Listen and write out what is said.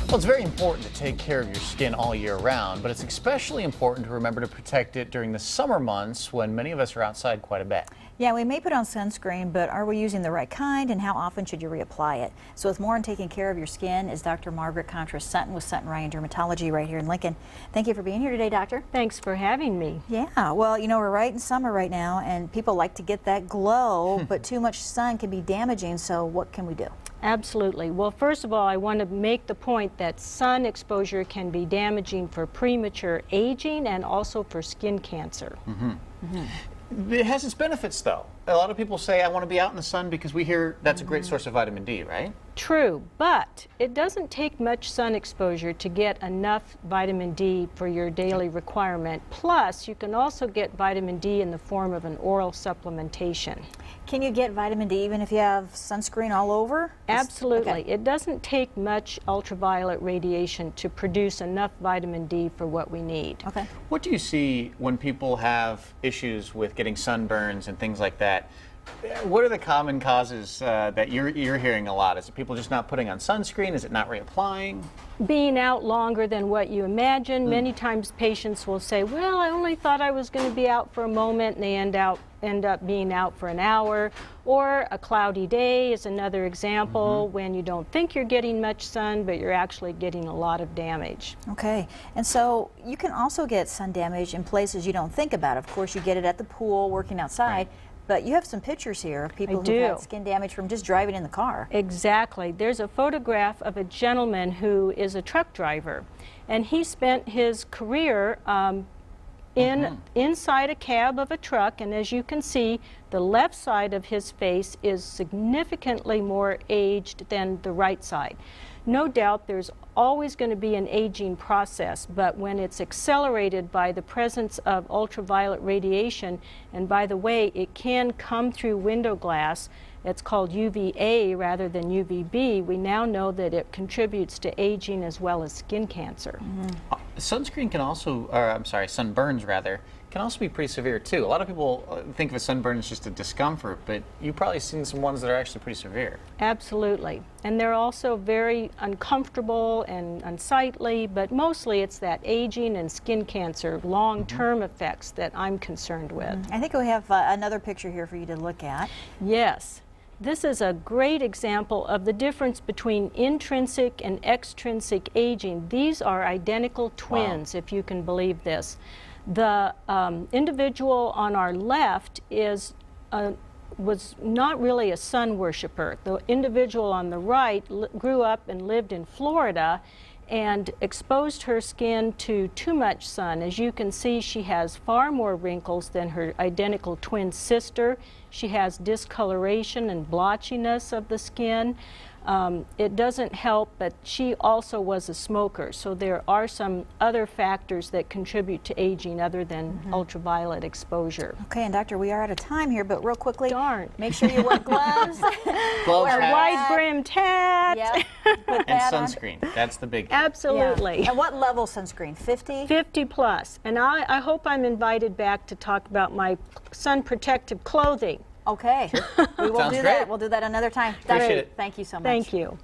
Well, it's very important to take care of your skin all year round, but it's especially important to remember to protect it during the summer months when many of us are outside quite a bit. Yeah, we may put on sunscreen, but are we using the right kind, and how often should you reapply it? So with more on taking care of your skin is Dr. Margaret Kontras Sutton with Sutton Ryan Dermatology right here in Lincoln. Thank you for being here today, doctor. Thanks for having me. Yeah, well, you know, we're right in summer right now, and people like to get that glow, but too much sun can be damaging, so what can we do? Absolutely. Well, first of all, I want to make the point that sun exposure can be damaging for premature aging and also for skin cancer. It has its benefits, though. A lot of people say, I want to be out in the sun because we hear that's a great source of vitamin D, right? True, but it doesn't take much sun exposure to get enough vitamin D for your daily requirement. Plus, you can also get vitamin D in the form of an oral supplementation. Can you get vitamin D even if you have sunscreen all over? Absolutely. Okay. It doesn't take much ultraviolet radiation to produce enough vitamin D for what we need. Okay. What do you see when people have issues with getting sunburns and things like that? What are the common causes that you're hearing a lot? Is it people just not putting on sunscreen? Is it not reapplying? Being out longer than what you imagine. Many times patients will say, well, I only thought I was going to be out for a moment, and they end up being out for an hour. Or a cloudy day is another example when you don't think you're getting much sun, but you're actually getting a lot of damage. Okay, and so you can also get sun damage in places you don't think about. Of course, you get it at the pool, working outside. Right. But you have some pictures here of people who've had skin damage from just driving in the car. Exactly. There's a photograph of a gentleman who is a truck driver, and he spent his career inside a cab of a truck, and as you can see, the left side of his face is significantly more aged than the right side. No doubt there's always going to be an aging process, but when it's accelerated by the presence of ultraviolet radiation, and by the way, it can come through window glass, it's called UVA rather than UVB, we now know that it contributes to aging as well as skin cancer. Sunscreen can also, or I'm sorry, sunburns rather, can also be pretty severe too. A lot of people think of a sunburn as just a discomfort, but you've probably seen some ones that are actually pretty severe. Absolutely. And they're also very uncomfortable and unsightly, but mostly it's that aging and skin cancer, long-term effects that I'm concerned with. I think we have another picture here for you to look at. Yes. This is a great example of the difference between intrinsic and extrinsic aging. These are identical twins, if you can believe this. The individual on our left was not really a sun worshiper. The individual on the right grew up and lived in Florida and exposed her skin to too much sun. As you can see, she has far more wrinkles than her identical twin sister. She has discoloration and blotchiness of the skin. It doesn't help, but she also was a smoker, so there are some other factors that contribute to aging other than ultraviolet exposure. Okay, and doctor, we are out of time here, but real quickly, Darn. make sure you wear gloves. Gloves, A wide-brimmed hat. Yep. Put and that on. sunscreen. That's the big thing. Absolutely. Yeah. And what level sunscreen? 50? 50 plus. And I hope I'm invited back to talk about my sun protective clothing. Okay. We will Sounds do great. that. We'll do that another time. Appreciate Doctor, it. thank you so much. Thank you.